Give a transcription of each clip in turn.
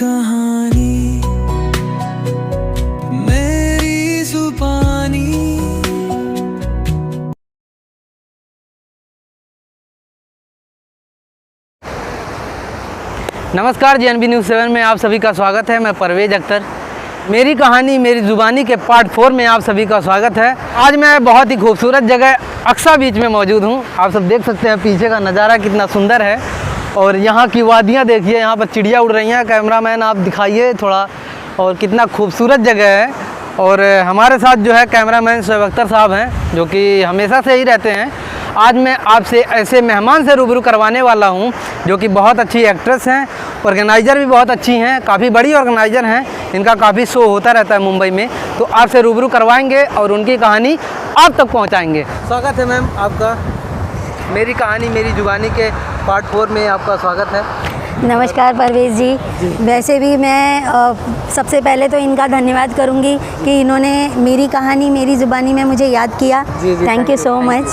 कहानी मेरी जुबानी। नमस्कार, JNB न्यूज़ 7 में आप सभी का स्वागत है। मैं परवेज अख्तर। मेरी कहानी मेरी ज़ुबानी के पार्ट 4 में आप सभी का स्वागत है। आज मैं बहुत ही खूबसूरत जगह अक्सा बीच में मौजूद हूँ। आप सब देख सकते हैं पीछे का नज़ारा कितना सुंदर है और यहाँ की वादियाँ देखिए, यहाँ पर चिड़िया उड़ रही हैं। कैमरामैन आप दिखाइए थोड़ा, और कितना खूबसूरत जगह है। और हमारे साथ जो है कैमरामैन शोएब अख्तर साहब हैं, जो कि हमेशा से ही रहते हैं। आज मैं आपसे ऐसे मेहमान से रूबरू करवाने वाला हूं जो कि बहुत अच्छी एक्ट्रेस हैं, ऑर्गेनाइज़र भी बहुत अच्छी हैं, काफ़ी बड़ी ऑर्गेनाइज़र हैं। इनका काफ़ी शो होता रहता है मुंबई में, तो आपसे रूबरू करवाएंगे और उनकी कहानी आप तक पहुंचाएंगे। स्वागत है मैम आपका मेरी कहानी मेरी जुबानी के पार्ट 4 में आपका स्वागत है। नमस्कार परवेज जी। वैसे भी मैं सबसे पहले तो इनका धन्यवाद करूंगी कि इन्होंने मेरी कहानी मेरी ज़ुबानी में मुझे याद किया। Thank you so much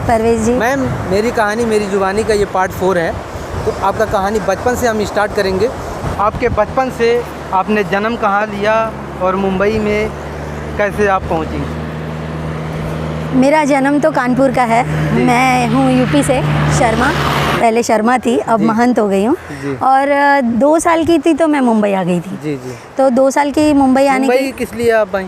Parvez ji. Ma'am, मेरी कहानी मेरी ज़ुबानी का ये पार्ट 4 है, तो आपका कहानी बचपन से हम स्टार्ट करेंगे। आपके बचपन से आपने जन्म कहाँ लिया और मुंबई में कैसे आप पहुँची? मेरा जन्म तो कानपुर का है। मैं हूँ यूपी से, शर्मा। पहले शर्मा थी, अब महंत हो गई हूँ। और 2 साल की थी तो मैं मुंबई आ गई थी। जी जी। तो 2 साल की मुंबई आने की किस लिए आप आई?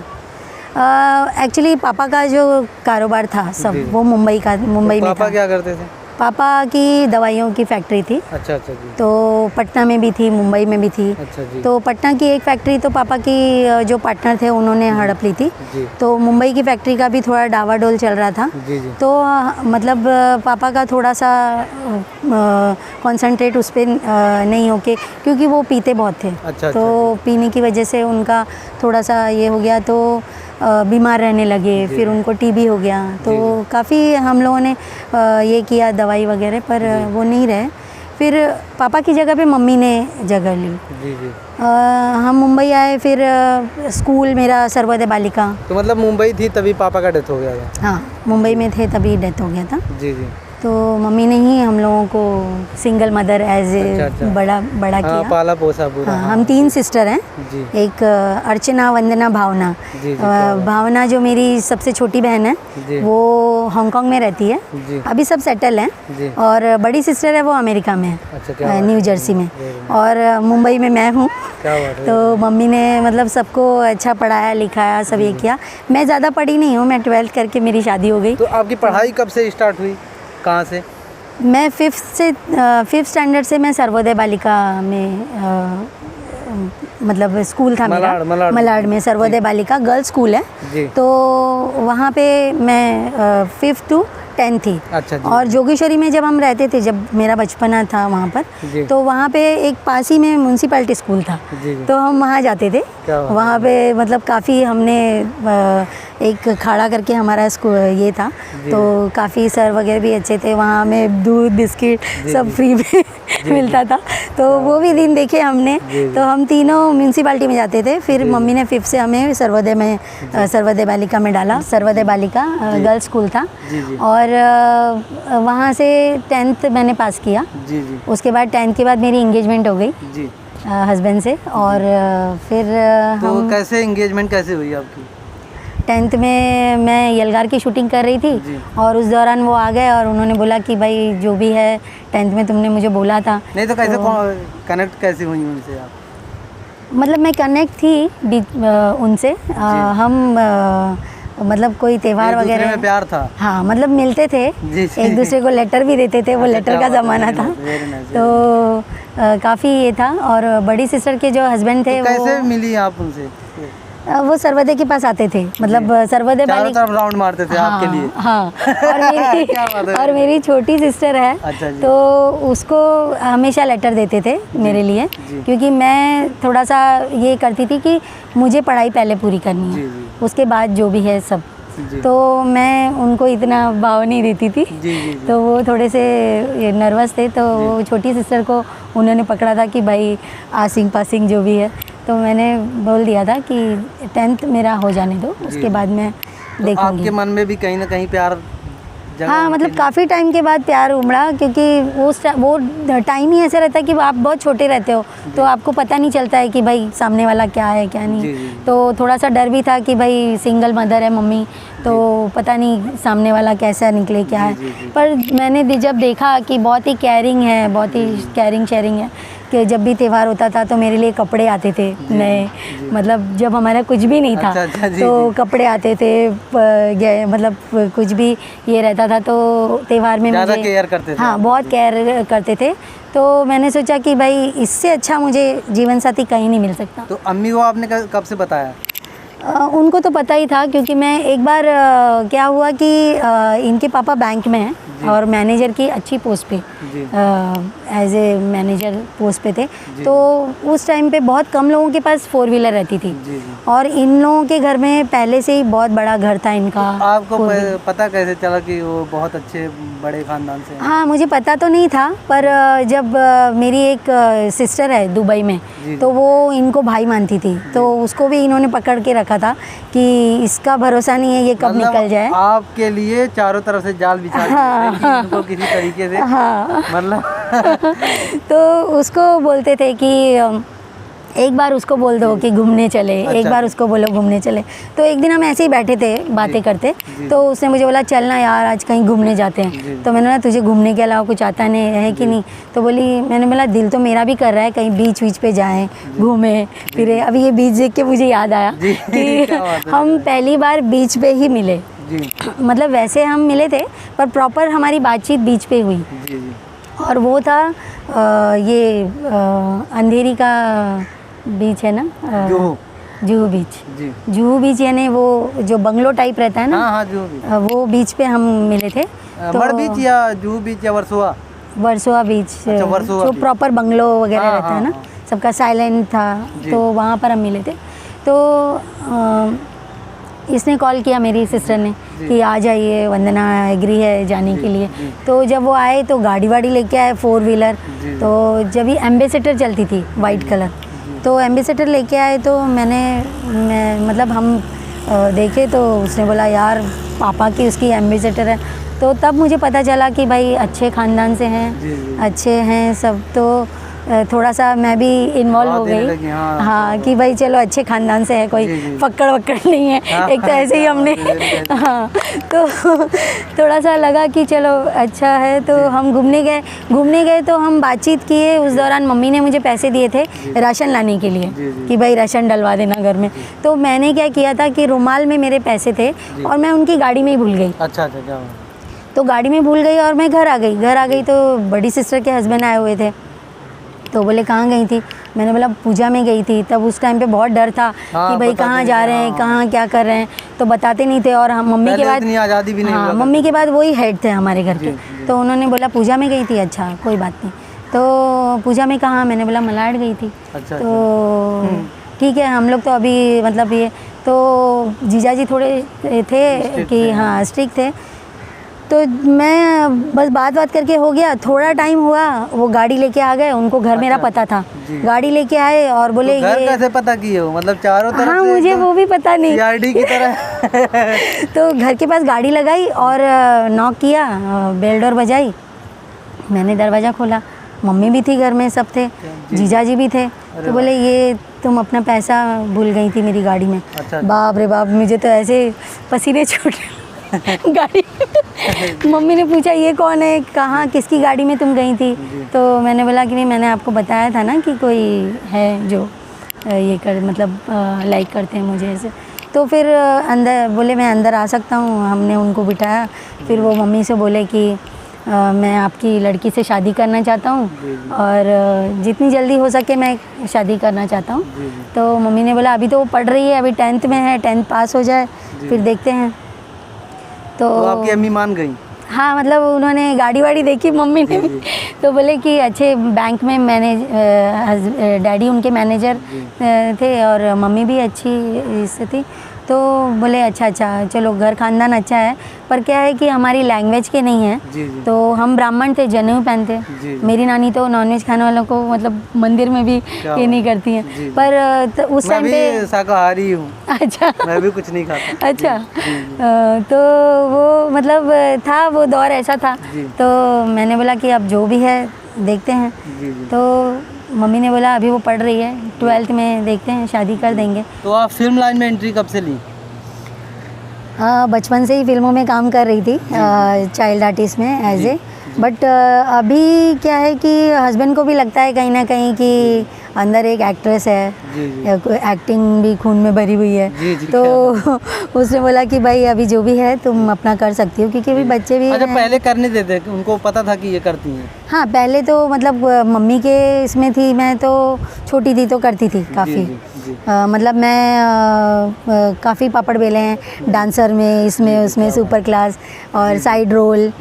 एक्चुअली पापा का जो कारोबार था सब वो मुंबई में था। पापा क्या करते थे? पापा की दवाइयों की फैक्ट्री थी। अच्छा अच्छा जी। तो पटना में भी थी, मुंबई में भी थी। अच्छा जी। तो पटना की एक फैक्ट्री तो पापा की जो पार्टनर थे उन्होंने हड़प ली थी। जी। तो मुंबई की फैक्ट्री का भी थोड़ा डावाडोल चल रहा था। जी जी। तो मतलब पापा का थोड़ा सा कंसंट्रेट उस पर नहीं होके, क्योंकि वो पीते बहुत थे। अच्छा। तो पीने की वजह से उनका थोड़ा सा ये हो गया, तो बीमार रहने लगे। फिर उनको टीबी हो गया। तो काफ़ी हम लोगों ने ये किया दवाई वगैरह, पर वो नहीं रहे। फिर पापा की जगह पे मम्मी ने जगह ली। जी जी। हम मुंबई आए। फिर स्कूल मेरा सर्वोदय बालिका। तो मतलब मुंबई थी तभी पापा का डेथ हो गया था? हाँ, मुंबई में थे तभी डेथ हो गया था। जी जी। तो मम्मी ने ही हम लोगों को सिंगल मदर एज ए बड़ा किया, पाला पोसा पूरा। हाँ, हम 3 सिस्टर हैं। जी। एक अर्चना, वंदना, भावना। जी, भावना जो मेरी सबसे छोटी बहन है, वो हांगकांग में रहती है। जी। अभी सब सेटल हैं। और बड़ी सिस्टर है वो अमेरिका में है। अच्छा, न्यू जर्सी में। और मुंबई में मैं हूँ। तो मम्मी ने मतलब सबको अच्छा पढ़ाया लिखाया, सब ये किया। मैं ज़्यादा पढ़ी नहीं हूँ, मैं 12th करके मेरी शादी हो गई। तो आपकी पढ़ाई कब से स्टार्ट हुई, कहाँ से? मैं 5th स्टैंडर्ड से मैं सर्वोदय बालिका में मतलब स्कूल था मेरा, मलाड में सर्वोदय बालिका गर्ल्स स्कूल है। तो वहाँ पे मैं 5th to 10th थी। अच्छा जी। और जोगेश्वरी में जब हम रहते थे, जब मेरा बचपना था वहाँ पर, तो वहाँ पे एक पास ही में म्यूनसिपैलिटी स्कूल था। तो हम वहाँ जाते थे। वहाँ पे मतलब काफ़ी हमने एक खाड़ा करके हमारा स्कूल ये था। तो काफ़ी सर वगैरह भी अच्छे थे। वहाँ हमें दूध बिस्किट सब फ्री में मिलता था। तो वो भी दिन देखे हमने। तो हम तीनों म्यूनसिपैलिटी में जाते थे। फिर मम्मी ने 5th से हमें सर्वोदय बालिका में डाला। सर्वोदय बालिका गर्ल्स स्कूल था। और वहाँ से 10th मैंने पास किया। उसके बाद 10th के बाद मेरी एंगेजमेंट हो गई हस्बैंड से। और फिर तो कैसे एंगेजमेंट कैसे हुई आपकी? 10th में मैं यलगार की शूटिंग कर रही थी और उस दौरान वो आ गए और उन्होंने बोला कि भाई जो भी है 10th में तुमने मुझे बोला था। नहीं तो कैसे कनेक्ट कैसे हुई उनसे आप? मतलब मैं कनेक्ट थी उनसे। हम मतलब कोई त्योहार वगैरह में प्यार था। हाँ, मतलब मिलते थे। एक दूसरे को लेटर भी देते थे। वो लेटर का ज़माना था। तो काफ़ी ये था। और बड़ी सिस्टर के जो हस्बैंड थे, तो कैसे मिली आप उनसे? वो सर्वोदय के पास आते थे। मतलब सर्वोदय चारों तरफ राउंड मारते थे आपके लिए। हाँ। और मेरी छोटी सिस्टर है। अच्छा जी। तो उसको हमेशा लेटर देते थे मेरे लिए, क्योंकि मैं थोड़ा सा ये करती थी कि मुझे पढ़ाई पहले पूरी करनी है, उसके बाद जो भी है सब। तो मैं उनको इतना भाव नहीं देती थी। तो वो थोड़े से नर्वस थे। तो वो छोटी सिस्टर को उन्होंने पकड़ा था कि भाई आसिंग पासिंग जो भी है। तो मैंने बोल दिया था कि 10th मेरा हो जाने दो, उसके बाद मैं देखूंगी। आपके मन में भी कहीं ना कहीं प्यार हाँ मतलब काफ़ी टाइम के बाद प्यार उमड़ा, क्योंकि वो टाइम ही ऐसा रहता है कि आप बहुत छोटे रहते हो, तो आपको पता नहीं चलता है कि भाई सामने वाला क्या है क्या नहीं। तो थोड़ा सा डर भी था कि भाई सिंगल मदर है मम्मी, तो पता नहीं सामने वाला कैसा निकले क्या है। पर मैंने जब देखा कि बहुत ही केयरिंग है, बहुत ही केयरिंग शेयरिंग है, कि जब भी त्यौहार होता था तो मेरे लिए कपड़े आते थे नए, मतलब जब हमारा कुछ भी नहीं था तो कपड़े आते थे, मतलब कुछ भी ये रहता था तो त्यौहार में मुझे केयर करते थे। हाँ बहुत केयर करते थे। तो मैंने सोचा कि भाई इससे अच्छा मुझे जीवन साथी कहीं नहीं मिल सकता। तो अम्मी को आपने कब से बताया? उनको तो पता ही था, क्योंकि मैं एक बार क्या हुआ कि इनके पापा बैंक में हैं और मैनेजर की अच्छी पोस्ट पे एज ए मैनेजर पोस्ट पे थे। तो उस टाइम पे बहुत कम लोगों के पास 4 व्हीलर रहती थी और इन लोगों के घर में पहले से ही बहुत बड़ा घर था इनका। आपको पता कैसे चला कि वो बहुत अच्छे बड़े खानदान से हैं? हाँ मुझे पता तो नहीं था, पर जब मेरी एक सिस्टर है दुबई में, तो वो इनको भाई मानती थी, तो उसको भी इन्होंने पकड़ के रखा था कि इसका भरोसा नहीं है ये कब निकल जाए। आपके लिए चारों तरफ से जाल बिछा इनको किसी तरीके से, मतलब तो उसको बोलते थे कि एक बार उसको बोल दो कि घूमने चले, एक बार उसको बोलो घूमने चले। तो एक दिन हम ऐसे ही बैठे थे बातें करते, तो उसने मुझे बोला चलना यार आज कहीं घूमने जाते हैं। तो मैंने बोला तुझे घूमने के अलावा कुछ आता नहीं है कि नहीं? तो बोली, मैंने बोला दिल तो मेरा भी कर रहा है कहीं बीच बीच पे जाएं, घूमें फिरे। अभी ये बीच देख के मुझे याद आया कि हम पहली बार बीच पे ही मिले। मतलब वैसे हम मिले थे पर प्रॉपर हमारी बातचीत बीच पे हुई। और वो था ये अंधेरी का बीच है ना, जुहू बीच। जुहू बीच यानी वो जो बंगलो टाइप रहता है ना, हाँ, जुहू बीच। वो बीच पे हम मिले थे। मड़ बीच या जुहू बीच या वर्सोवा बीच, जो प्रॉपर बंगलो वगैरह रहता है ना, सबका साइलेंट था, तो वहाँ पर हम मिले थे। तो इसने कॉल किया मेरी सिस्टर ने कि आ जाइए, वंदना एग्री है जाने के लिए। तो जब वो आए तो गाड़ी वाड़ी लेके आए 4 व्हीलर। तो जब ही एम्बेसडर चलती थी वाइट कलर, तो एम्बेसडर लेके आए तो मैं मतलब हम देखे तो उसने बोला यार पापा की उसकी एम्बेसडर है। तो तब मुझे पता चला कि भाई अच्छे ख़ानदान से हैं, अच्छे हैं सब। तो थोड़ा सा मैं भी इन्वॉल्व हो गई, हाँ कि भाई चलो अच्छे ख़ानदान से है, कोई पकड़ वक्कड़ नहीं है। एक तो ऐसे ही हमने हाँ, तो थोड़ा सा लगा कि चलो अच्छा है। तो हम घूमने गए तो हम बातचीत किए। उस दौरान मम्मी ने मुझे पैसे दिए थे राशन लाने के लिए कि भाई राशन डलवा देना घर में। तो मैंने क्या किया था कि रुमाल में मेरे पैसे थे और मैं उनकी गाड़ी में ही भूल गई। अच्छा। तो गाड़ी में भूल गई और मैं घर आ गई तो बड़ी सिस्टर के हस्बैंड आए हुए थे। तो बोले कहाँ गई थी? मैंने बोला पूजा में गई थी। तब उस टाइम पे बहुत डर था कि भाई कहाँ जा रहे हैं, कहाँ क्या कर रहे हैं, तो बताते नहीं थे। और हम मम्मी के बाद आज़ादी भी नहीं, हाँ मम्मी के बाद वही हेड थे हमारे घर के। तो उन्होंने बोला पूजा में गई थी, अच्छा कोई बात नहीं। तो पूजा में कहाँ? मैंने बोला मलाड गई थी। तो ठीक है, हम लोग तो अभी मतलब ये तो जीजाजी थोड़े थे कि हाँ स्ट्रिक्ट थे। तो मैं बस बात करके हो गया। थोड़ा टाइम हुआ, वो गाड़ी लेके आ गए, उनको घर मेरा पता था। गाड़ी लेके आए और बोले तो घर कैसे पता किए हो? मतलब चारों तरफ हाँ से मुझे वो भी पता नहीं, सीआईडी की तरह तो घर के पास गाड़ी लगाई और नॉक किया, बेल डोर बजाई। मैंने दरवाज़ा खोला, मम्मी भी थी घर में, सब थे, जीजाजी भी थे। तो बोले ये तुम अपना पैसा भूल गई थी मेरी गाड़ी में। बाप रे बाप, मुझे तो ऐसे पसीने छूट गाड़ी मम्मी ने पूछा ये कौन है, कहाँ किसकी गाड़ी में तुम गई थी? तो मैंने बोला कि नहीं मैंने आपको बताया था ना कि कोई है जो ये कर मतलब लाइक करते हैं मुझे ऐसे। तो फिर अंदर बोले मैं अंदर आ सकता हूँ, हमने उनको बिठाया। फिर वो मम्मी से बोले कि मैं आपकी लड़की से शादी करना चाहता हूँ और जितनी जल्दी हो सके मैं शादी करना चाहता हूँ। तो मम्मी ने बोला अभी तो वो पढ़ रही है, अभी 10th में है, 10th पास हो जाए फिर देखते हैं। तो आपकी अम्मी मान गई? हाँ मतलब उन्होंने गाड़ी वाड़ी देखी मम्मी ने भी। तो बोले कि अच्छे बैंक में डैडी उनके मैनेजर थे और मम्मी भी अच्छी इससे थी। तो बोले अच्छा चलो घर खानदान अच्छा है, पर क्या है कि हमारी लैंग्वेज के नहीं है। जी जी। तो हम ब्राह्मण थे, जनेऊ पहनते। जी। मेरी नानी तो नॉनवेज खाने वालों को मतलब मंदिर में भी ये नहीं करती हैं। जी। पर उस मैं टाइम पे भी शाकाहारी हूँ। अच्छा मैं भी कुछ नहीं खाता। अच्छा। तो वो मतलब था, वो दौर ऐसा था। जी। तो मैंने बोला कि अब जो भी है देखते हैं। जी जी। तो मम्मी ने बोला अभी वो पढ़ रही है, 12th में, देखते हैं शादी कर देंगे। तो आप फिल्म लाइन में एंट्री कब से ली? बचपन से ही फिल्मों में काम कर रही थी, चाइल्ड आर्टिस्ट में एज ए। बट अभी क्या है कि हस्बैंड को भी लगता है कहीं ना कहीं कि अंदर एक एक्ट्रेस है, जी जी। एक्टिंग भी खून में भरी हुई है। जी जी, तो उसने बोला कि भाई अभी जो भी है तुम अपना कर सकती हो, क्योंकि अभी बच्चे भी अच्छा, हैं। पहले करने देते, उनको पता था कि ये करती हैं? हाँ, पहले तो मतलब मम्मी के इसमें थी, मैं तो छोटी थी तो करती थी काफ़ी। जी, जी। मतलब मैं काफ़ी पापड़ बेले हैं, डांसर में, इसमें उसमें, सुपर क्लास और साइड रोल,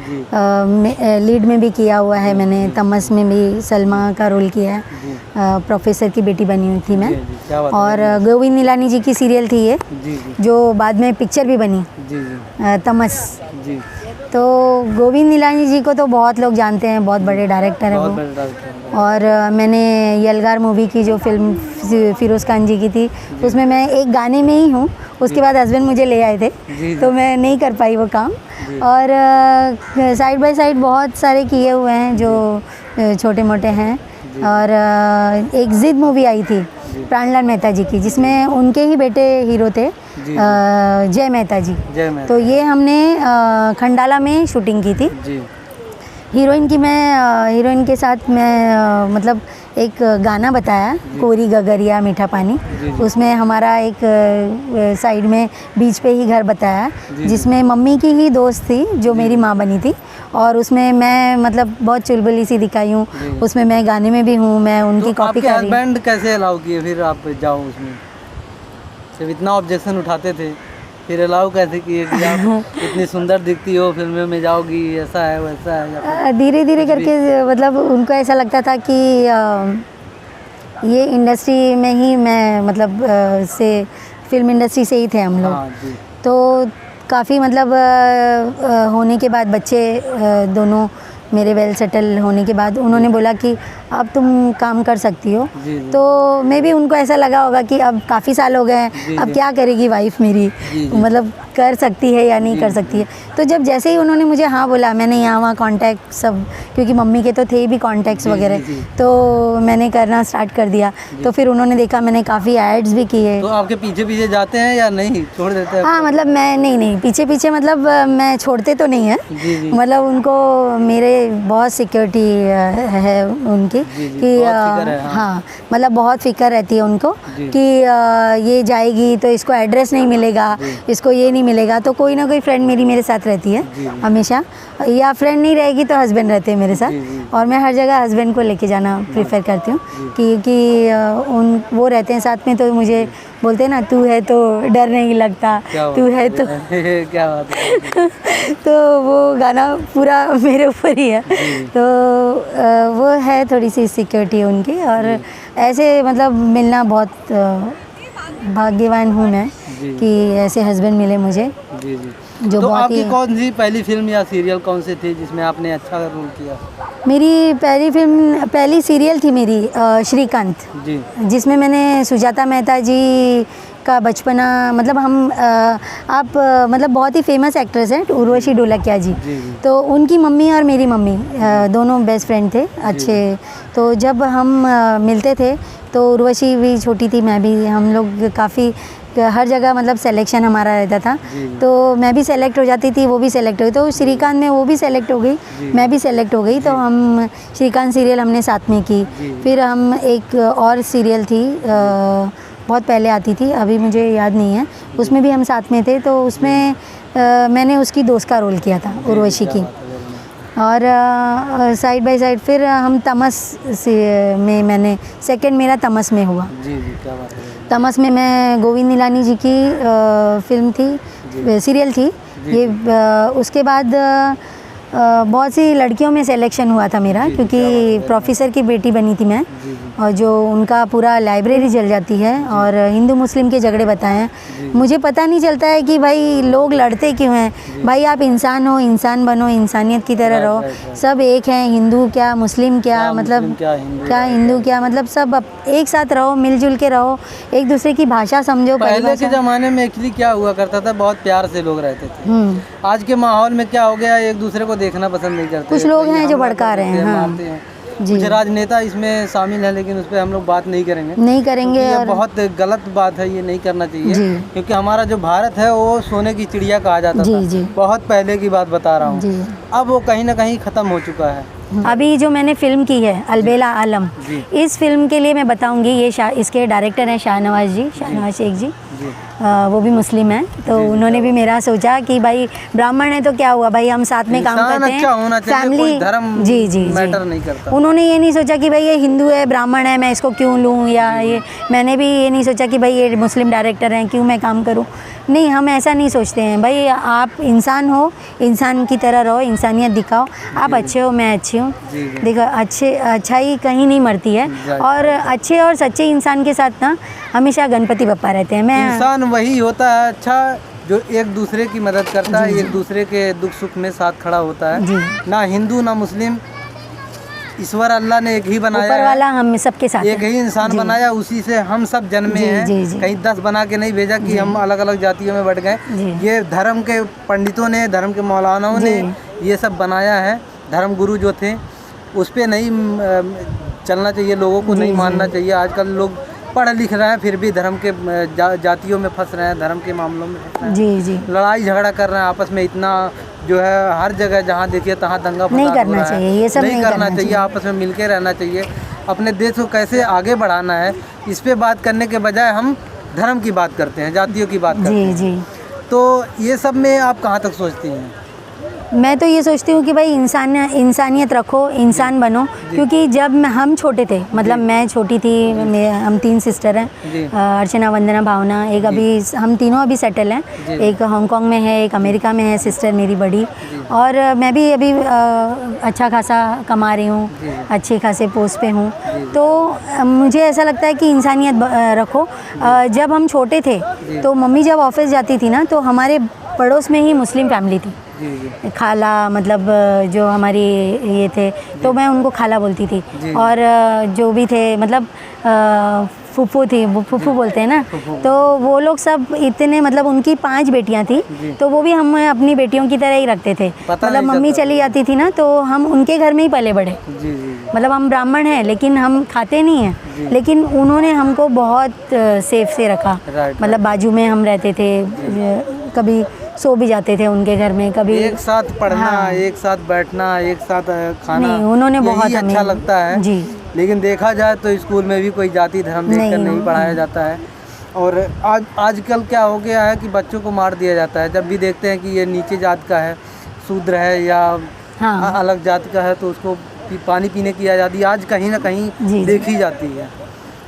लीड में भी किया हुआ है मैंने। तमस में भी सलमा का रोल किया है, प्रोफेसर की बेटी बनी हुई थी मैं। जी, जी, क्या बात है। और गोविंद निलानी जी की सीरियल थी ये, जी जी। जो बाद में पिक्चर भी बनी, जी जी। तमस। जी। तो गोविंद निलानी जी को तो बहुत लोग जानते हैं, बहुत बड़े डायरेक्टर हैं बहुत वो। बड़े डायरेक्टर हैं। और मैंने यलगार मूवी की जो फिल्म फिरोज़ खान जी की थी, उसमें मैं एक गाने में ही हूँ। उसके बाद हस्बैंड मुझे ले आए थे, जी। तो मैं नहीं कर पाई वो काम। और साइड बाय साइड बहुत सारे किए हुए हैं जो छोटे मोटे हैं। और एक जिद मूवी आई थी प्राणलाल मेहता जी की, जिसमें उनके ही बेटे हीरो थे, जय मेहता जी। जय मेहता। तो ये हमने खंडाला में शूटिंग की थी। जी। हीरोइन के साथ मैं मतलब एक गाना बताया, कोरी गगरिया मीठा पानी। उसमें हमारा एक साइड में बीच पे ही घर बताया, जिसमें मम्मी की ही दोस्त थी जो मेरी माँ बनी थी। और उसमें मैं मतलब बहुत चुलबुली सी दिखाई हूँ, उसमें मैं गाने में भी हूँ, मैं उनकी तो कॉपी आपके कर रही हूँ। हस्बैंड कैसे अलाउ किए फिर आप जाओ उसमें? जब इतना ऑब्जेक्शन उठाते थे, फिर अलाउ कैसे किए कि आप इतनी सुंदर दिखती हो, फिल्मों में जाओगी, ऐसा है वैसा है? या फिर धीरे धीरे करके मतलब उनको ऐसा लगता था कि ये इंडस्ट्री में ही मैं मतलब से फिल्म इंडस्ट्री से ही थे हम लोग। हाँ जी। तो काफ़ी मतलब होने के बाद बच्चे दोनों मेरे वेल सेटल होने के बाद उन्होंने बोला कि अब तुम काम कर सकती हो। जी, जी। तो मे भी उनको ऐसा लगा होगा कि अब काफ़ी साल हो गए हैं, अब क्या करेगी वाइफ मेरी, मतलब कर सकती है या नहीं कर सकती है। तो जब जैसे ही उन्होंने मुझे हाँ बोला, मैंने यहाँ वहाँ कॉन्टैक्ट सब, क्योंकि मम्मी के तो थे ही भी कॉन्टैक्ट्स वगैरह, तो मैंने करना स्टार्ट कर दिया। तो फिर उन्होंने देखा मैंने काफ़ी एड्स भी किए। तो आपके पीछे पीछे जाते हैं या नहीं, छोड़ देते हैं? हाँ, मतलब मैं नहीं पीछे पीछे मतलब मैं छोड़ते तो नहीं है। जी, जी। मतलब उनको मेरे बहुत सिक्योरिटी है उनकी, जी, जी, कि बहुत फिक्र है, हाँ। हाँ, मतलब बहुत फिक्र रहती है उनको जी। कि ये जाएगी तो इसको एड्रेस नहीं मिलेगा, इसको ये नहीं मिलेगा। तो कोई ना कोई फ्रेंड मेरे साथ रहती है हमेशा, या फ्रेंड नहीं रहेगी तो हस्बैंड रहते हैं मेरे साथ। और मैं हर जगह हस्बैंड को लेके जाना प्रेफर करती हूँ, क्योंकि वो रहते हैं साथ में, तो मुझे बोलते हैं ना, तू है तो डर नहीं लगता, तू है तो क्या बात है। तो वो गाना पूरा मेरे ऊपर ही है। तो वो है थोड़ी सी सिक्योरिटी उनकी। और ऐसे मतलब मिलना बहुत भाग्यवान हूँ मैं कि ऐसे हस्बैंड मिले मुझे। जी जी। जो तो बहुत आपकी ही कौन सी पहली फिल्म या सीरियल कौन सी थी जिसमें आपने अच्छा रोल किया? मेरी पहली सीरियल थी मेरी श्रीकांत, जी। जिसमें मैंने सुजाता मेहता जी का बचपना, मतलब हम आप मतलब बहुत ही फेमस एक्ट्रेस हैं उर्वशी ढोलकिया जी। तो उनकी मम्मी और मेरी मम्मी दोनों बेस्ट फ्रेंड थे अच्छे। तो जब हम मिलते थे तो उर्वशी भी छोटी थी, मैं भी, हम लोग काफ़ी हर जगह मतलब सिलेक्शन हमारा रहता था। तो मैं भी सेलेक्ट हो जाती थी, वो भी सेलेक्ट हो गई। तो श्रीकांत में वो भी सेलेक्ट हो गई, मैं भी सेलेक्ट हो गई। तो हम श्रीकांत सीरियल हमने साथ में की। फिर हम एक और सीरियल थी, बहुत पहले आती थी, अभी मुझे याद नहीं है, उसमें भी हम साथ में थे। तो उसमें मैंने उसकी दोस्त का रोल किया था, उर्वशी की। और साइड बाय साइड फिर हम तमस में, मैंने सेकंड मेरा तमस में हुआ। जी जी, क्या बात है। तमस में मैं गोविंद निलानी जी की फिल्म थी, सीरियल थी ये। उसके बाद बहुत सी लड़कियों में सिलेक्शन हुआ था मेरा, क्योंकि प्रोफेसर की बेटी बनी थी मैं, और जो उनका पूरा लाइब्रेरी जल जाती है और हिंदू मुस्लिम के झगड़े बताए हैं। मुझे पता नहीं चलता है कि भाई लोग लड़ते क्यों हैं। भाई आप इंसान हो, इंसान बनो, इंसानियत की तरह रहो। सब एक हैं, हिंदू क्या मुस्लिम क्या, मतलब क्या हिंदू क्या, मतलब सब एक साथ रहो, मिलजुल के रहो, एक दूसरे की भाषा समझो। पहले के ज़माने में एक्चुअली क्या हुआ करता था, बहुत प्यार से लोग रहते थे। आज के माहौल में क्या हो गया, एक दूसरे को देखना पसंद नहीं करते। कुछ लोग हैं जो भड़का रहे हैं, मारते हैं। कुछ राजनेता इसमें शामिल है, लेकिन उस पर हम लोग बात नहीं करेंगे। ये और बहुत गलत बात है, ये नहीं करना चाहिए, क्योंकि हमारा जो भारत है वो सोने की चिड़िया कहा जाता था। बहुत पहले की बात बता रहा हूँ, अब वो कहीं ना कहीं ख़त्म हो चुका है। अभी जो मैंने फ़िल्म की है अलबेला आलम, इस फिल्म के लिए मैं बताऊंगी, ये इसके डायरेक्टर हैं शाहनवाज शेख जी। वो भी मुस्लिम हैं, तो उन्होंने भी मेरा सोचा कि भाई ब्राह्मण है तो क्या हुआ भाई, हम साथ में काम करते हैं, फैमिली। जी मैटर नहीं करता। उन्होंने ये नहीं सोचा कि भाई ये हिंदू है ब्राह्मण है मैं इसको क्यों लूँ, या ये मैंने भी ये नहीं सोचा कि भाई ये मुस्लिम डायरेक्टर हैं क्यों मैं काम करूँ। नहीं, हम ऐसा नहीं सोचते हैं भाई। आप इंसान हो, इंसान की तरह रहो, इंसानियत दिखाओ। आप अच्छे हो, मैं अच्छी हूँ। देखो अच्छाई कहीं नहीं मरती है, और अच्छे और सच्चे इंसान के साथ ना हमेशा गणपति बप्पा रहते हैं। मैं इंसान वही होता है अच्छा जो एक दूसरे की मदद करता है, एक दूसरे के दुख सुख में साथ खड़ा होता है। ना हिंदू ना मुस्लिम, ईश्वर अल्लाह ने एक ही बनाया, ऊपर वाला हम सबके साथ एक ही इंसान बनाया, उसी से हम सब जन्मे हैं। कहीं 10 बना के नहीं भेजा कि हम अलग अलग जातियों में बढ़ गए। ये धर्म के पंडितों ने, धर्म के मौलानाओं ने ये सब बनाया है। धर्म गुरु जो थे उस पर नहीं चलना चाहिए, लोगों को नहीं मानना चाहिए। आजकल लोग पढ़ लिख रहे हैं फिर भी धर्म के जातियों में फंस रहे हैं, धर्म के मामलों में फंस रहे हैं। लड़ाई झगड़ा कर रहे हैं आपस में, इतना जो है हर जगह जहाँ देखिए तहाँ दंगा फसाद नहीं करना चाहिए, ये सब नहीं करना चाहिए। आपस में मिलके रहना चाहिए, अपने देश को कैसे आगे बढ़ाना है इस पे बात करने के बजाय हम धर्म की बात करते हैं, जातियों की बात करते हैं। तो ये सब में आप कहाँ तक सोचती हैं? मैं तो ये सोचती हूँ कि भाई इंसानियत रखो, इंसान बनो। क्योंकि जब हम छोटे थे, मतलब मैं छोटी थी, हम 3 सिस्टर हैं, अर्चना, वंदना, भावना। एक अभी हम तीनों अभी सेटल हैं, एक हांगकांग में है, एक अमेरिका में है सिस्टर मेरी बड़ी, और मैं भी अभी अच्छा खासा कमा रही हूँ, अच्छे खासे पोस्ट पे हूँ। तो मुझे ऐसा लगता है कि इंसानियत रखो। जब हम छोटे थे तो मम्मी जब ऑफिस जाती थी ना, तो हमारे पड़ोस में ही मुस्लिम फैमिली थी। खाला, मतलब जो हमारी ये थे, तो मैं उनको खाला बोलती थी। और जो भी थे, मतलब फूफू थी, फूफू बोलते हैं ना, तो वो लोग सब इतने, मतलब उनकी 5 बेटियां थी, तो वो भी हम अपनी बेटियों की तरह ही रखते थे। मतलब मम्मी चली जाती थी ना, तो हम उनके घर में ही पले बढ़े। मतलब हम ब्राह्मण हैं लेकिन हम खाते नहीं हैं, लेकिन उन्होंने हमको बहुत सेफ से रखा। मतलब बाजू में हम रहते थे, कभी सो भी जाते थे उनके घर में, कभी एक साथ पढ़ना, एक साथ बैठना, एक साथ खाना। नहीं, उन्होंने बहुत अच्छा लगता है जी। लेकिन देखा जाए तो स्कूल में भी कोई जाति धर्म देखकर नहीं पढ़ाया जाता है। और आजकल क्या हो गया है कि बच्चों को मार दिया जाता है। जब भी देखते हैं कि ये नीचे जात का है, शूद्र है या अलग जात का है, तो उसको पानी पीने की आज़ादी आज कहीं ना कहीं देखी जाती है।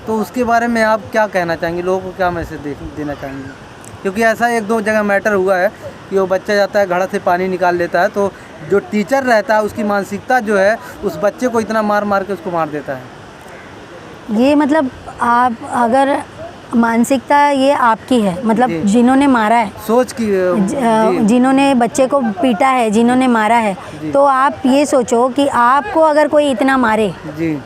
तो उसके बारे में आप क्या कहना चाहेंगे, लोगों को क्या मैसेज देना चाहेंगे? क्योंकि ऐसा 1-2 जगह मैटर हुआ है कि वो बच्चा जाता है घड़ा से पानी निकाल लेता है, तो जो टीचर रहता है उसकी मानसिकता जो है उस बच्चे को इतना मार के उसको मार देता है। ये मतलब आप अगर मानसिकता ये आपकी है, मतलब जिन्होंने मारा है, सोच की जिन्होंने बच्चे को पीटा है, जिन्होंने मारा है, तो आप ये सोचो कि आपको अगर कोई इतना मारे जी,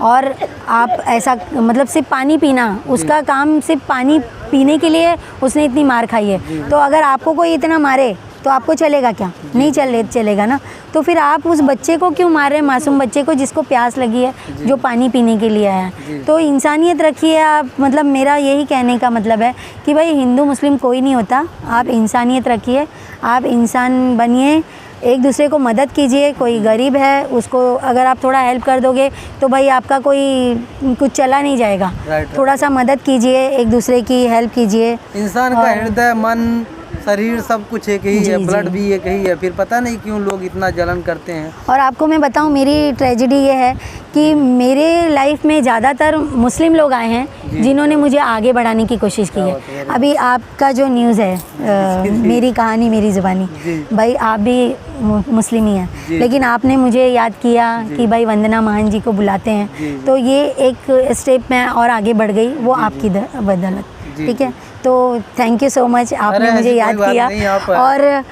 और आप ऐसा, मतलब सिर्फ पानी पीना, उसका काम सिर्फ पानी पीने के लिए उसने इतनी मार खाई है, तो अगर आपको कोई इतना मारे तो आपको चलेगा क्या? नहीं चलेगा ना। तो फिर आप उस बच्चे को क्यों मार रहे हैं, मासूम बच्चे को जिसको प्यास लगी है, जो पानी पीने के लिए आया है। तो इंसानियत रखिए आप। मतलब मेरा यही कहने का मतलब है कि भाई हिंदू मुस्लिम कोई नहीं होता, आप इंसानियत रखिए, आप इंसान बनिए, एक दूसरे को मदद कीजिए। कोई गरीब है उसको अगर आप थोड़ा हेल्प कर दोगे तो भाई आपका कोई कुछ चला नहीं जाएगा। थोड़ा सा मदद कीजिए, एक दूसरे की हेल्प कीजिए। इंसान का हृदय, मन शरीर सब कुछ एक ही जी, है, जी। ब्लड भी एक ही है, फिर पता नहीं क्यों लोग इतना जलन करते हैं। और आपको मैं बताऊं, मेरी ट्रेजेडी ये है कि मेरे लाइफ में ज़्यादातर मुस्लिम लोग आए हैं जिन्होंने मुझे आगे बढ़ाने की कोशिश की है। अभी आपका जो न्यूज़ है मेरी कहानी मेरी ज़ुबानी, भाई आप भी मुस्लिम ही हैं, लेकिन आपने मुझे याद किया कि भाई वंदना महान जी को बुलाते हैं, तो ये एक स्टेप मैं और आगे बढ़ गई, वो आपकी बदौलत। ठीक है, तो थैंक यू सो मच, आपने मुझे याद किया। और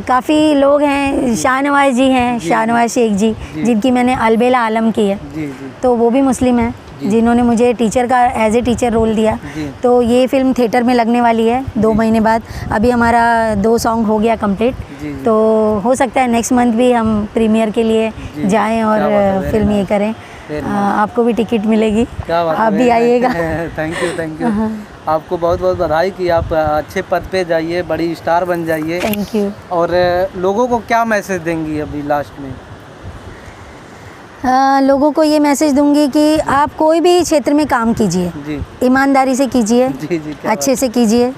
काफ़ी लोग हैं, शाहनवाज जी हैं, शाहनवाज शेख जी, जिनकी मैंने अलबेला आलम की है, तो वो भी मुस्लिम हैं, जिन्होंने मुझे टीचर का एज ए टीचर रोल दिया। तो ये फिल्म थिएटर में लगने वाली है 2 महीने बाद। अभी हमारा 2 सॉन्ग हो गया कंप्लीट, तो हो सकता है नेक्स्ट मंथ भी हम प्रीमियर के लिए जाएं और फिल्म ये करें। आपको भी टिकट मिलेगी, आप भी आइएगा। थैंक यू आपको बहुत बहुत बधाई कि आप अच्छे पद पे जाइए, बड़ी स्टार बन जाइए। Thank you. और लोगों को क्या मैसेज देंगी अभी लास्ट में? लोगों को ये मैसेज दूंगी कि आप कोई भी क्षेत्र में काम कीजिए, ईमानदारी से कीजिए, अच्छे से कीजिए,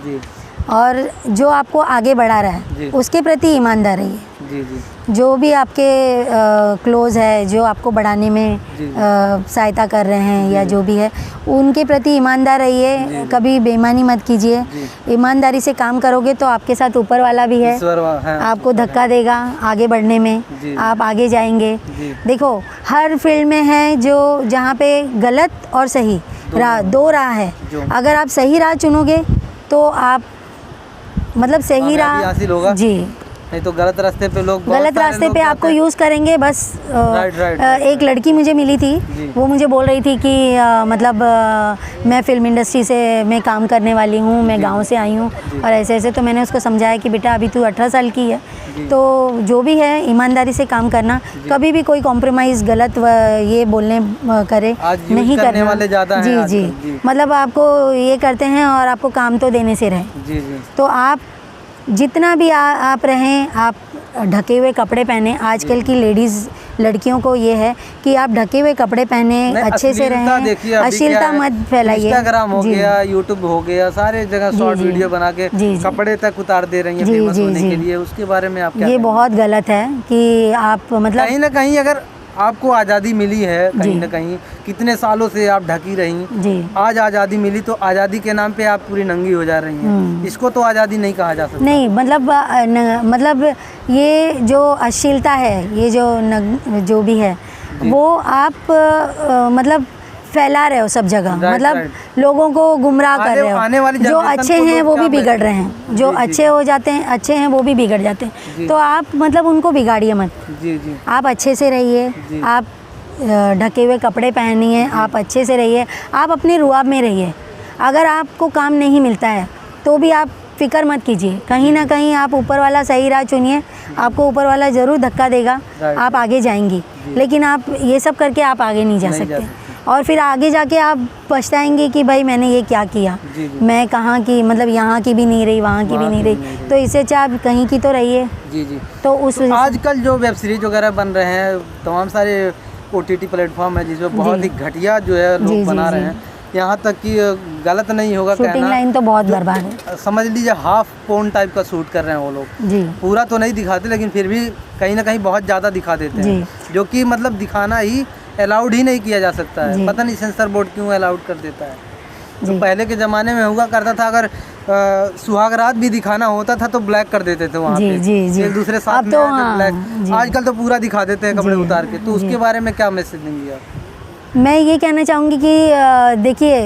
और जो आपको आगे बढ़ा रहा है उसके प्रति ईमानदार रहिए। जो भी आपके क्लोज है, जो आपको बढ़ाने में सहायता कर रहे हैं या जो भी है, उनके प्रति ईमानदार रहिए, कभी बेईमानी मत कीजिए। ईमानदारी से काम करोगे तो आपके साथ ऊपर वाला भी है, आपको धक्का देगा आगे बढ़ने में, आप आगे जाएंगे। देखो, हर फील्ड में है जो जहाँ पे गलत और सही राह, 2 राह है। अगर आप सही राह चुनोगे तो आप मतलब सही राह जी, नहीं तो गलत रास्ते पे लोग, गलत रास्ते पे आपको यूज़ करेंगे। बस एक लड़की मुझे मिली थी, वो मुझे बोल रही थी कि मतलब मैं फिल्म इंडस्ट्री से मैं काम करने वाली हूँ, मैं गांव से आई हूँ और ऐसे ऐसे। तो मैंने उसको समझाया कि बेटा अभी तू 18 साल की है, तो जो भी है ईमानदारी से काम करना, कभी भी कोई कॉम्प्रोमाइज़ गलत ये बोलने करे नहीं करने वाले ज़्यादा हैं। जी, मतलब आपको ये करते हैं और आपको काम तो देने से रहे। तो आप जितना भी आप रहें, आप ढके हुए कपड़े पहने। आजकल की लड़कियों को ये है कि आप ढके हुए कपड़े पहने, अच्छे से रहें, अश्लीलता मत फैलाइए। इंस्टाग्राम हो गया, यूट्यूब हो गया, सारे जगह शॉर्ट वीडियो बना के कपड़े तक उतार दे रही हैं फेमस होने के लिए। उसके बारे में आप क्या? ये बहुत गलत है कि आप मतलब कहीं ना कहीं अगर आपको आज़ादी मिली है, कहीं ना कहीं कितने सालों से आप ढकी रही, आज आज़ादी मिली तो आज़ादी के नाम पे आप पूरी नंगी हो जा रही हैं। इसको तो आज़ादी नहीं कहा जा सकता। नहीं, मतलब ये जो अश्लीलता है, ये जो भी है, वो आप मतलब फैला रहे हो सब जगह, मतलब लोगों को गुमराह कर रहे हो। जो अच्छे हैं वो भी बिगड़ रहे हैं, जो अच्छे हो जाते हैं, अच्छे हैं वो भी बिगड़ जाते हैं। तो आप मतलब उनको बिगाड़िए मत। आप अच्छे से रहिए, आप ढके हुए कपड़े पहनिए, आप अच्छे से रहिए, आप अपने रुआब में रहिए। अगर आपको काम नहीं मिलता है तो भी आप फिक्र मत कीजिए, कहीं ना कहीं आप ऊपर वाला सही राह चुनिए, आपको ऊपर वाला ज़रूर धक्का देगा, आप आगे जाएंगी। लेकिन आप ये सब करके आप आगे नहीं जा सकते, और फिर आगे जाके आप पछताएंगे कि भाई मैंने ये क्या किया। मैं कहाँ की, मतलब यहाँ की भी नहीं रही, वहाँ की भी नहीं रही, तो इससे अच्छा आप कहीं की तो रहिए। तो उस आजकल जो वेब सीरीज वगैरह बन रहे हैं, तमाम सारे OTT प्लेटफॉर्म है जिसमें बहुत ही घटिया जो है लोग बना रहे हैं। यहाँ तक कि गलत नहीं होगा कहना, शूटिंग लाइन तो बहुत बर्बाद है। समझ लीजिए हाफ पोर्न टाइप का शूट कर रहे हैं वो लोग। पूरा तो नहीं दिखाते, लेकिन फिर भी कहीं ना कहीं बहुत ज़्यादा दिखा देते हैं, जो कि मतलब दिखाना ही अलाउड ही नहीं किया जा सकता है। पता नहीं सेंसर बोर्ड क्यों अलाउड कर देता है। तो पहले के ज़माने में हुआ करता था, अगर सुहागरात भी दिखाना होता था तो ब्लैक कर देते थे वहाँ पे, एक दूसरे साथ में ब्लैक। आजकल तो पूरा दिखा देते हैं कपड़े उतार के। तो उसके बारे में क्या मैसेज देंगे आप? मैं ये कहना चाहूँगी कि देखिए,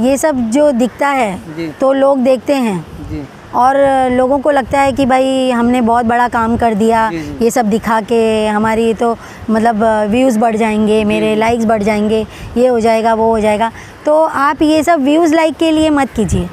ये सब जो दिखता है तो लोग देखते हैं, और लोगों को लगता है कि भाई हमने बहुत बड़ा काम कर दिया, ये सब दिखा के हमारी तो मतलब व्यूज़ बढ़ जाएंगे, मेरे लाइक्स बढ़ जाएंगे, ये हो जाएगा, वो हो जाएगा। तो आप ये सब व्यूज़ लाइक के लिए मत कीजिए,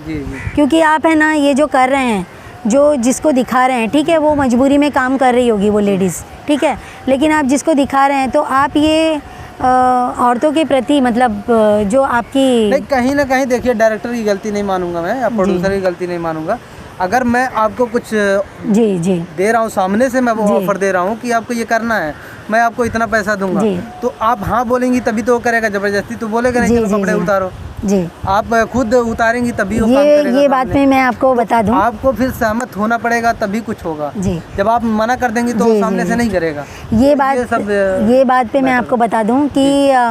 क्योंकि आप है ना, ये जो कर रहे हैं, जो जिसको दिखा रहे हैं, ठीक है, वो मजबूरी में काम कर रही होगी वो लेडीज़, ठीक है, लेकिन आप जिसको दिखा रहे हैं तो आप ये औरतों के प्रति मतलब जो आपकी नहीं, कहीं ना कहीं देखिए, डायरेक्टर की गलती नहीं मानूंगा मैं, या प्रोड्यूसर की गलती नहीं मानूंगा। अगर मैं आपको कुछ दे रहा हूँ, सामने से मैं वो ऑफर दे रहा हूँ कि आपको ये करना है, मैं आपको इतना पैसा दूंगा, तो आप हाँ बोलेंगी तभी तो वो करेगा। जबरदस्ती तो बोलेगा नहीं, चलो कपड़े उतारो। जी। आप खुद उतारेंगी तभी वो काम करेगा ये बात सामने। में मैं आपको बता दूं। आपको फिर सहमत होना पड़ेगा तभी कुछ होगा। जी। जब आप मना कर देंगी तो जी, वो सामने जी, से जी। नहीं करेगा। ये बात पे मैं आपको बता दूं कि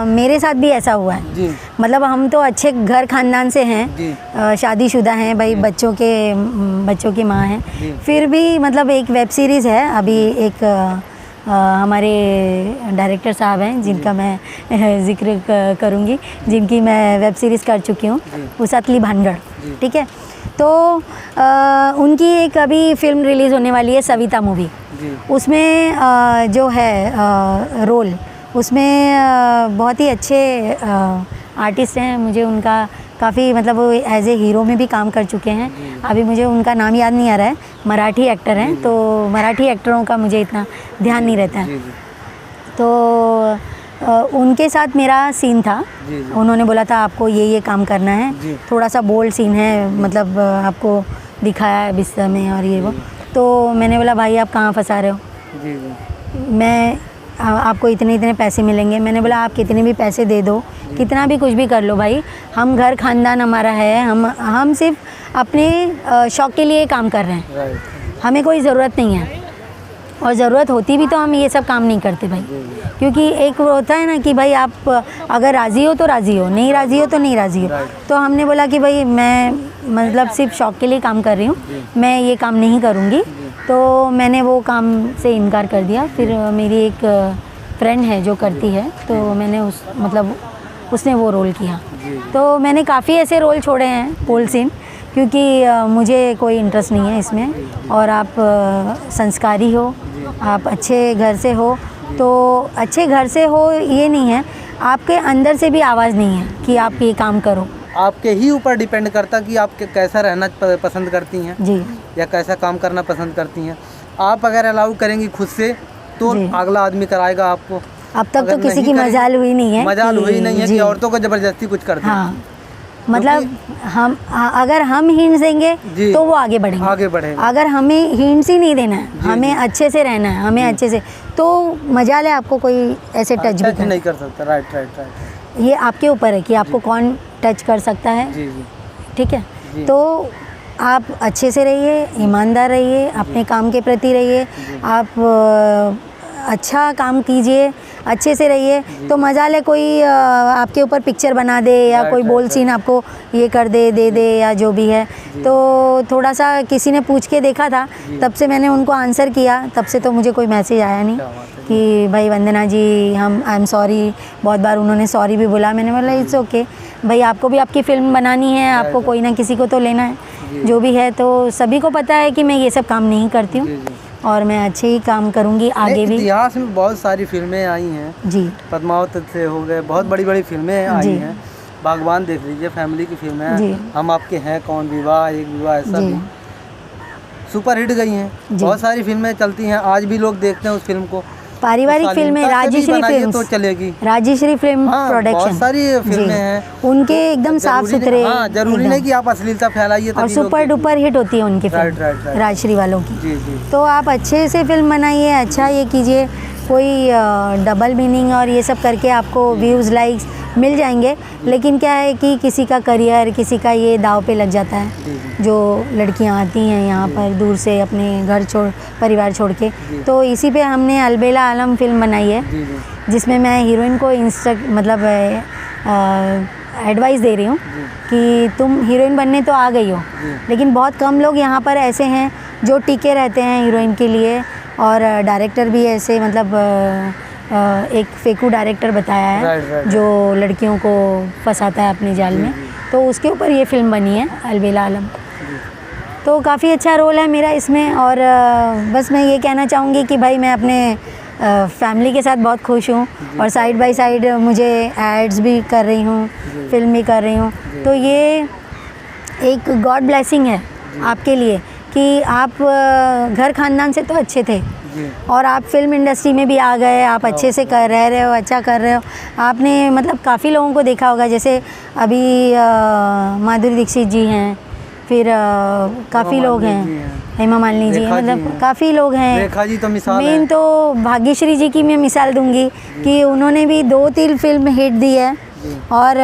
मेरे साथ भी ऐसा हुआ है। जी। मतलब हम तो अच्छे घर खानदान से हैं, जी। शादीशुदा हैं भाई, बच्चों की माँ हैं। जी। फिर भी मतलब एक वेब सीरीज़ है अभी, एक हमारे डायरेक्टर साहब हैं जिनका मैं जिक्र करूँगी, जिनकी मैं वेब सीरीज़ कर चुकी हूँ, उसातली भानगढ़। ठीक है, तो उनकी एक अभी फिल्म रिलीज़ होने वाली है, सविता मूवी। उसमें जो है रोल, उसमें बहुत ही अच्छे आर्टिस्ट हैं। मुझे उनका काफ़ी मतलब वो एज ए हीरो में भी काम कर चुके हैं। अभी मुझे उनका नाम याद नहीं आ रहा है, मराठी एक्टर हैं, तो मराठी एक्टरों का मुझे इतना ध्यान नहीं रहता है। तो उनके साथ मेरा सीन था। उन्होंने बोला था आपको ये काम करना है, थोड़ा सा बोल्ड सीन है, मतलब आपको दिखाया है बिस्तर में और ये वो। तो मैंने बोला भाई आप कहाँ फंसा रहे हो, मैं आपको इतने पैसे मिलेंगे। मैंने बोला आप कितने भी पैसे दे दो, कितना भी कुछ भी कर लो भाई, हम घर खानदान हमारा है, हम सिर्फ अपने शौक़ के लिए काम कर रहे हैं, हमें कोई ज़रूरत नहीं है। और ज़रूरत होती भी तो हम ये सब काम नहीं करते भाई, क्योंकि एक वो होता है ना कि भाई आप अगर राज़ी हो तो राज़ी हो, नहीं राज़ी हो तो नहीं राज़ी हो। तो हमने बोला कि भाई मैं मतलब सिर्फ शौक़ के लिए काम कर रही हूँ, मैं ये काम नहीं करूँगी। तो मैंने वो काम से इनकार कर दिया। फिर मेरी एक फ्रेंड है जो करती है, तो मैंने उसने वो रोल किया। तो मैंने काफ़ी ऐसे रोल छोड़े हैं पोल सीन, क्योंकि मुझे कोई इंटरेस्ट नहीं है इसमें। और आप संस्कारी हो, आप अच्छे घर से हो, तो अच्छे घर से हो ये नहीं है, आपके अंदर से भी आवाज़ नहीं है कि आप ये काम करो। आपके ही ऊपर डिपेंड करता कि आप कैसा रहना पसंद करती हैं जी, या कैसा काम करना पसंद करती हैं। आप अगर अलाउ करेंगे खुद से तो अगला आदमी कराएगा आपको। अब तक तो किसी की मजाल हुई नहीं है, कि औरतों को ज़बरदस्ती कुछ करते हैं। हाँ, मतलब हम अगर हम हिंट्स देंगे तो वो आगे बढ़ेंगे। अगर हमें हिंट्स ही नहीं देना है, हमें अच्छे से रहना है, हमें अच्छे से, तो मजाल है आपको कोई ऐसे टच भी नहीं कर सकता। राइट। ये आपके ऊपर है कि आपको कौन टच कर सकता है। ठीक है, तो आप अच्छे से रहिए, ईमानदार रहिए, अपने काम के प्रति रहिए, आप अच्छा काम कीजिए, अच्छे से रहिए। तो मजाल है कोई आपके ऊपर पिक्चर बना दे या कोई बोल सीन आपको ये कर दे दे या जो भी है। तो थोड़ा सा किसी ने पूछ के देखा था, तब से मैंने उनको आंसर किया, तब से तो मुझे कोई मैसेज आया नहीं कि भाई वंदना जी आई एम सॉरी। बहुत बार उन्होंने सॉरी भी बोला, मैंने बोला इट्स ओके भाई, आपको भी आपकी फ़िल्म बनानी है, आपको कोई ना किसी को तो लेना है, जो भी है। तो सभी को पता है कि मैं ये सब काम नहीं करती हूँ और मैं अच्छे ही काम करूँगी आगे भी। इतिहास में बहुत सारी फिल्में आई हैं जी, पद्मावत से हो गए, बहुत बड़ी बड़ी फिल्में आई हैं। बागबान देख लीजिए, फैमिली की फिल्म है, हम आपके हैं कौन, विवाह एक विवाह, ऐसा भी सुपर हिट गई हैं। बहुत सारी फिल्में चलती हैं, आज भी लोग देखते हैं उस फिल्म को। पारिवारिक फिल्में, राजश्री फिल्म तो चलेगी, राजश्री फिल्म प्रोडक्शन, बहुत सारी फिल्में हैं उनके एकदम साफ सुथरे। जरूरी नहीं कि आप अश्लीलता फैलाइए, और सुपर डुपर हिट होती है उनकी फिल्म, राजश्री वालों की। तो आप अच्छे से फिल्म बनाइए, अच्छा ये कीजिए, कोई डबल मीनिंग और ये सब करके आपको व्यूज़ लाइक्स मिल जाएंगे। लेकिन क्या है कि किसी का करियर, किसी का ये दाव पे लग जाता है। जो लड़कियां आती हैं यहाँ पर दूर से अपने घर परिवार छोड़ के, तो इसी पे हमने अलबेला आलम फिल्म बनाई है, जिसमें मैं हीरोइन को मतलब एडवाइस दे रही हूँ कि तुम हीरोइन बनने तो आ गई हो, लेकिन बहुत कम लोग यहाँ पर ऐसे हैं जो टिके रहते हैं हीरोइन के लिए। और डायरेक्टर भी ऐसे मतलब एक फेकू डायरेक्टर बताया है जो लड़कियों को फंसाता है अपने जाल में, तो उसके ऊपर ये फिल्म बनी है अलबेला आलम। तो काफ़ी अच्छा रोल है मेरा इसमें। और बस मैं ये कहना चाहूँगी कि भाई मैं अपने फैमिली के साथ बहुत खुश हूँ, और साइड बाय साइड मुझे एड्स भी कर रही हूँ, फिल्म भी कर रही हूँ। तो ये एक गॉड ब्लेसिंग है आपके लिए कि आप घर खानदान से तो अच्छे थे और आप फिल्म इंडस्ट्री में भी आ गए, आप अच्छे से रह रहे हो, अच्छा कर रहे हो। आपने मतलब काफ़ी लोगों को देखा होगा, जैसे अभी माधुरी दीक्षित जी हैं, फिर काफ़ी लोग हैं, हेमा मालिनी जी हैं, मतलब काफ़ी लोग हैं। रेखा जी तो मिसाल मेन तो भाग्यश्री जी की मैं मिसाल दूंगी कि उन्होंने भी 2-3 फिल्म हिट दी है और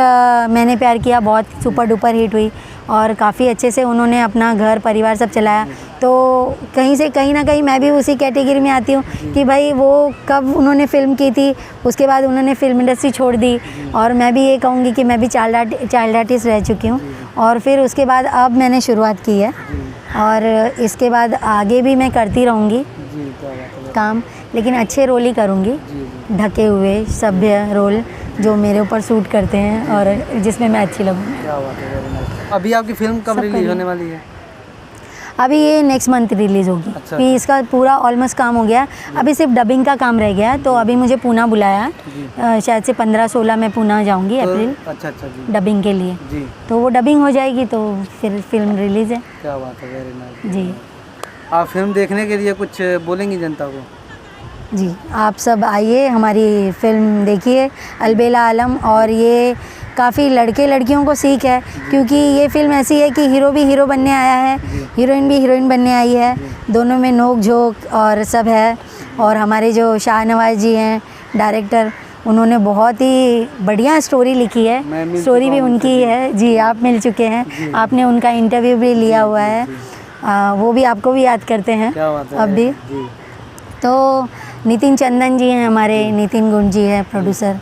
मैंने प्यार किया बहुत सुपर डुपर हिट हुई और काफ़ी अच्छे से उन्होंने अपना घर परिवार सब चलाया। तो कहीं ना कहीं मैं भी उसी कैटेगरी में आती हूँ कि भाई वो कब उन्होंने फ़िल्म की थी, उसके बाद उन्होंने फ़िल्म इंडस्ट्री छोड़ दी और मैं भी ये कहूँगी कि मैं भी चाइल्ड आर्टिस्ट रह चुकी हूँ और फिर उसके बाद अब मैंने शुरुआत की है और इसके बाद आगे भी मैं करती रहूँगी काम, लेकिन अच्छे रोल ही करूँगी, ढके हुए सभ्य रोल जो मेरे ऊपर सूट करते हैं और जिसमें मैं अच्छी लगूँ। अभी आपकी फिल्म कब रिलीज होने वाली है? अभी ये नेक्स्ट मंथ रिलीज़ होगी। अच्छा। कि इसका पूरा ऑलमोस्ट काम हो गया है, अभी सिर्फ डबिंग का काम रह गया है। तो अभी मुझे पूना बुलाया है, शायद से 15-16 में पूना जाऊंगी अप्रैल। अच्छा जी। डबिंग के लिए जी। तो वो डबिंग हो जाएगी तो फिर फिल्म रिलीज़ है। क्या बात है, वेरी नाइस। जी आप फिल्म देखने के लिए कुछ बोलेंगी जनता को? जी, आप सब आइए, हमारी फिल्म देखिए अलबेला आलम। और ये काफ़ी लड़के लड़कियों को सीख है, क्योंकि ये फिल्म ऐसी है कि हीरो भी हीरो बनने आया है, हीरोइन भी हीरोइन बनने आई है, दोनों में नोक झोंक और सब है। और हमारे जो शाहनवाज जी हैं डायरेक्टर, उन्होंने बहुत ही बढ़िया स्टोरी लिखी है, स्टोरी भी उनकी ही है। जी, आप मिल चुके हैं, आपने उनका इंटरव्यू भी लिया हुआ है, वो भी आपको भी याद करते हैं अब भी। तो नितिन चंदन जी हैं हमारे, नितिन गुण जी है प्रोड्यूसर,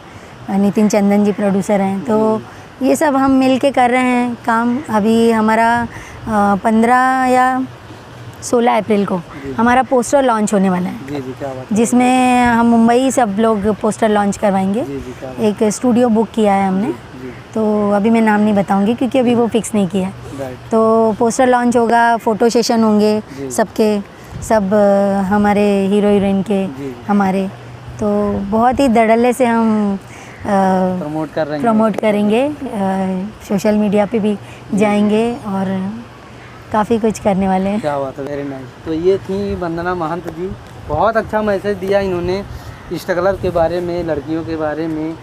नितिन चंदन जी प्रोड्यूसर हैं। तो ये सब हम मिल के कर रहे हैं काम। अभी हमारा 15 या 16 अप्रैल को हमारा पोस्टर लॉन्च होने वाला है, जिसमें हम मुंबई सब लोग पोस्टर लॉन्च करवाएंगे। एक स्टूडियो बुक किया है हमने, तो अभी मैं नाम नहीं बताऊंगी क्योंकि अभी वो फिक्स नहीं किया है। तो पोस्टर लॉन्च होगा, फ़ोटो सेशन होंगे सबके, सब हमारे हीरो हीरोइन के हमारे। तो बहुत ही धड़ल्ले से हम प्रमोट करेंगे, सोशल मीडिया पे भी जाएंगे और काफ़ी कुछ करने वाले हैं। क्या बात है, वेरी नाइस। तो ये थी वंदना महंत जी, बहुत अच्छा मैसेज दिया इन्होंने स्ट्रगलर के बारे में, लड़कियों के बारे में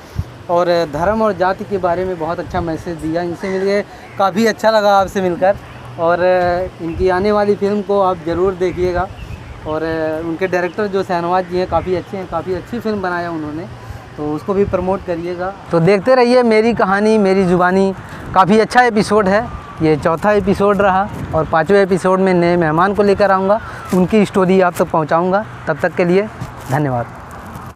और धर्म और जाति के बारे में बहुत अच्छा मैसेज दिया। इनसे मिलके काफ़ी अच्छा लगा आपसे मिलकर। और इनकी आने वाली फिल्म को आप ज़रूर देखिएगा। और उनके डायरेक्टर जो शाहनवाज जी हैं काफ़ी अच्छे हैं, काफ़ी अच्छी फिल्म बनाया उन्होंने, तो उसको भी प्रमोट करिएगा। तो देखते रहिए मेरी कहानी मेरी ज़ुबानी। काफ़ी अच्छा एपिसोड है, ये चौथा एपिसोड रहा और 5वें एपिसोड में नए मेहमान को लेकर आऊँगा, उनकी स्टोरी आप तक पहुँचाऊँगा। तब तक के लिए धन्यवाद।